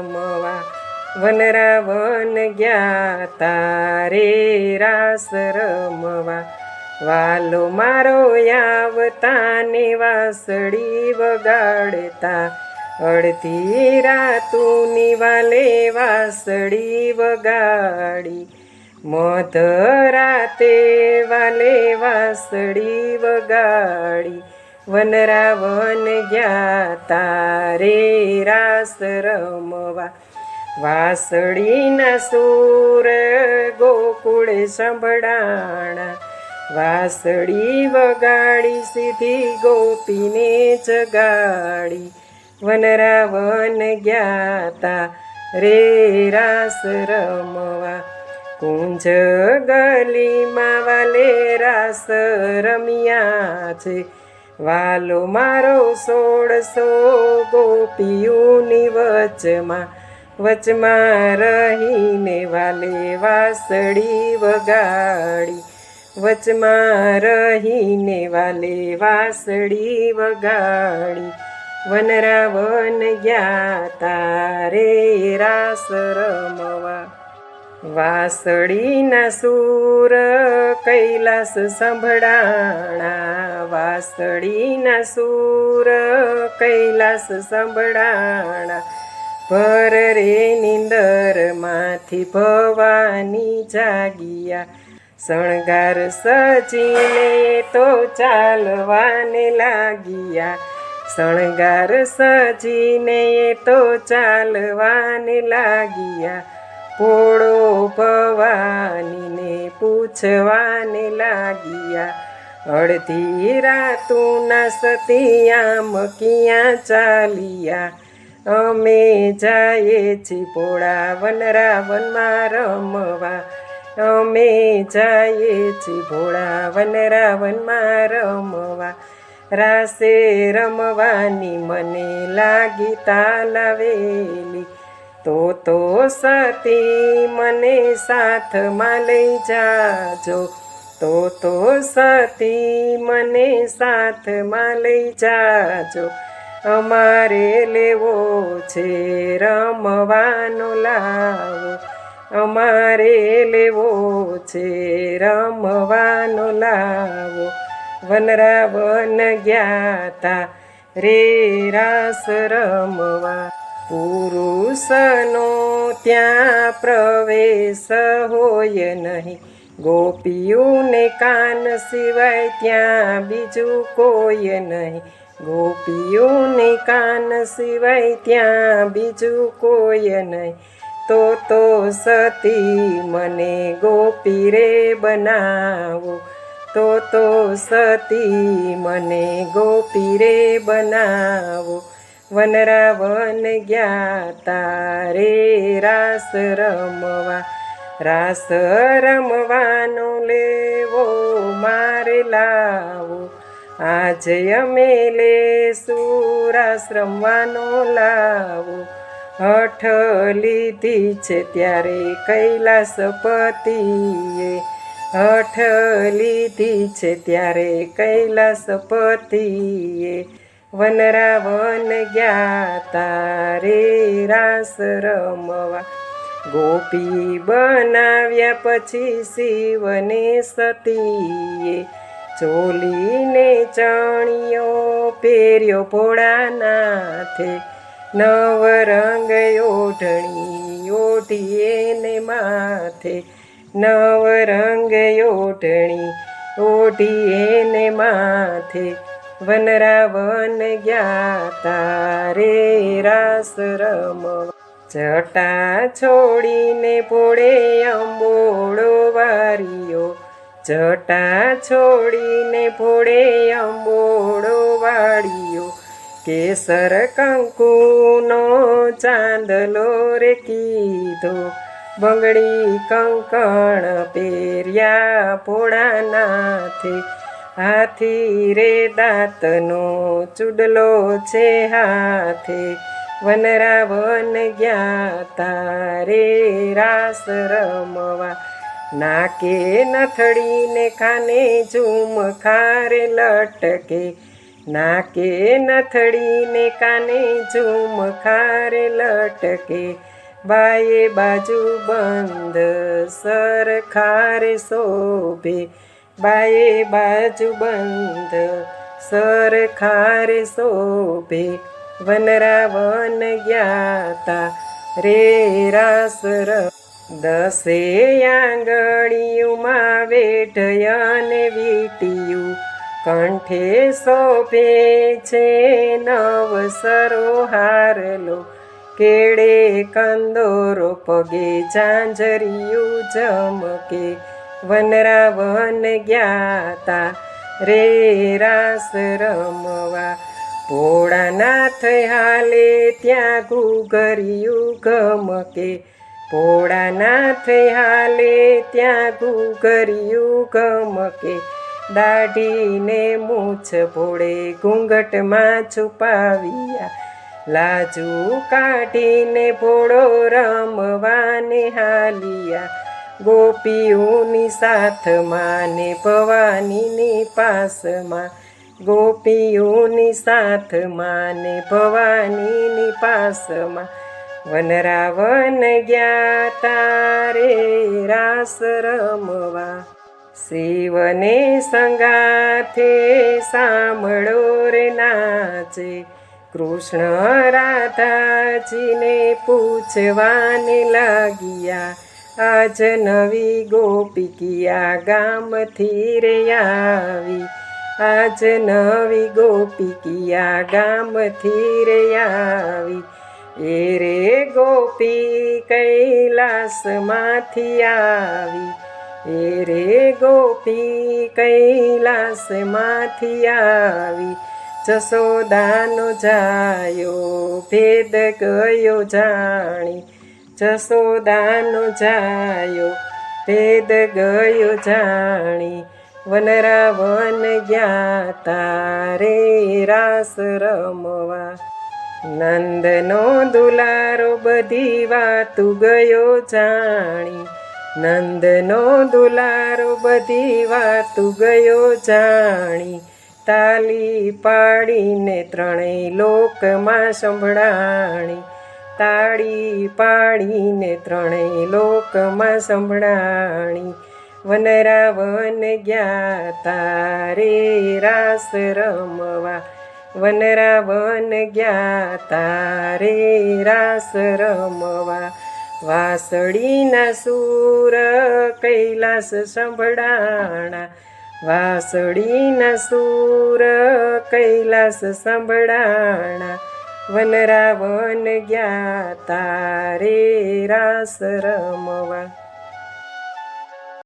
રમવા વનરાવન ગયા તારે રાસ રમવા વાલો મારો આવતા ને વાસળી વગાડતા અડધી રાતુની વાલે વાસળી વગાડી મધરાતે વાલે વાસળી વગાડી વનરાવન ગયા તારે રાસ રમવા વાસળીના સૂર ગોકુળે સંભળાણા વાસળી વગાડી સીધી ગોપીને જગાડી વનરાવન ગયા તા રે રાસ રમવા કુંજ ગલીમાં વાલે રાસ રમ્યા છે વાલો મારો 1600 ગોપીઓની વચમાં રહીને વાલે વાસળી વગાડી વચમાં રહીને વાલે વાસળી વગાડી વનરાવન ગયા તારે રાસ રમવા વાસળીના સૂર કૈલાસ સંભળાણા વાસળીના સૂર કૈલાસ સંભળાણા ભર રે નીંદરમાંથી ભવાની જાગિયા શણગાર સજીને તો ચાલવાને લાગિયા શણગાર સજીને તો ચાલવાને લાગિયા પોળો ભવાનીને પૂછવાને લાગિયા અડધી રાતુના સતિયામ ક્યાં ચાલિયા અમે જાઈએ છીએ ભોળા વનરાવનમાં રમવા અમે જાઈએ છીએ ભોળા વનરાવનમાં રમવા રાસે રમવાની મને લાગી તાલાવેલી તો સતી મને સાથમાં લઈ જાજો તો સતી મને સાથમાં લઈ જાજો અમારે લેવો છે રમવાનો લાવો અમારે લેવો છે રમવાનો લાવો વનરાવન ગયા તા રે રાસ રમવા પુરુષનો ત્યાં પ્રવેશ હોય નહીં ગોપીઓને કાન સિવાય ત્યાં બીજું કોઈ નહીં ગોપીઓને કાન સિવાય ત્યાં બીજું કોઈ નહીં તો સતી મને ગોપી રે બનાવો તો સતી મને ગોપી રે બનાવો વનરાવન ગયા તારે રાસ રમવા રાસ રમવાનો લેવો મારે લાવો આજે અમે લેશું રાસ રમવાનો લાવો હઠ લીધી છે ત્યારે કૈલાસપતિએ હઠ લીધી છે ત્યારે કૈલાસપતિએ વનરાવન ગયા તારે રાસ રમવા ગોપી બનાવ્યા પછી શિવને સતીએ ચોલીને ચણિયો પહેર્યો ભોળાનાથે નવરંગ ઓઢણી ઓઢી એને માથે નવરંગ ઓઢણી ઓઢી એને માથે વનરાવન ગયા તારે રાસ રમવા જટા છોડીને ભોળે અંબોળો વાર્યો જટા છોડીને ભોળે અંબોળો વાળ્યો કેસર કંકુનો ચાંદલો રે કીધો બંગડી કંકણ પહેર્યા ભોળાનાથે હાથી રે દાંતનો ચૂડલો છે હાથે વનરાવન ગયા તારે રાસ રમવા નાકે નથડીને ખાને ઝુમખારે લટકે નાકે નથડીને કાને ઝુમખાર લટકે, બાએ બાજુ બંધ સરખાર શોભે, બાએ બાજુ બંધ સરખાર શોભે, વનરાવન જ્ઞાતા રે રાસ દસે આંગળીયુમાં વેઢયને વીટિયું, કંઠે શોભે છે નવ સરોહારલો, કેળે કંદોરો પગે ઝાંઝરિયું ઝમકે, વનરાવન જ્ઞાતા રે રાસ રમવા, ભોળાનાથ હાલે ત્યાં ઘૂઘરિયું ગમકે, ભોળાનાથ હાલે ત્યાં ઘૂઘરિયું ગમકે, દાઢીને મૂછ ભોળે ઘૂંઘટમાં છુપાવ્યા, લાજુ કાઢીને ભોળો રમવાને હાલિયા, ગોપીઓની સાથમાં ને ભવાનીની પાસમાં, ગોપીઓની સાથમાં ને ભવાનીની પાસમાં, વનરાવન જ્ઞાતા રે રાસ રમવા, શિવને સંગાથે સાંભળો રે નાચે, કૃષ્ણ રાધાજીને પૂછવાને લાગ્યા, આજ નવી ગોપિકિયા ગામથી રે આવી, આજ નવી ગોપિકિયા ગામથી રે આવી, એ રે ગોપી કૈલાસમાંથી આવી, એ રે ગોપી કૈલાસમાંથી આવી, જશોદાનો જાયો ભેદ ગયો જાણી, જશોદાનો જાયો ભેદ ગયો જાણી, વનરાવન જ્ઞાતા રે રાસ રમવા, નંદનો દુલારો બધી વાતું ગયો જાણી, નંદનો દુલારો બધી વાતું ગયો જાણી, તાલી પાડીને ત્રણેય લોકમાં સંભળાણી, તાળી પાડીને ત્રણેય લોકમાં સંભળાણી, વનરાવન જ્ઞાતા રે રાસ રમવા, વનરાવન જ્ઞાતા રે રાસ રમવા, વાસળીના સૂર કૈલાસ સંભળાણા, વાસળીના સૂર કૈલાસ સંભળાણા, વનરાવન જ્ઞાતા રે રાસ રમવા.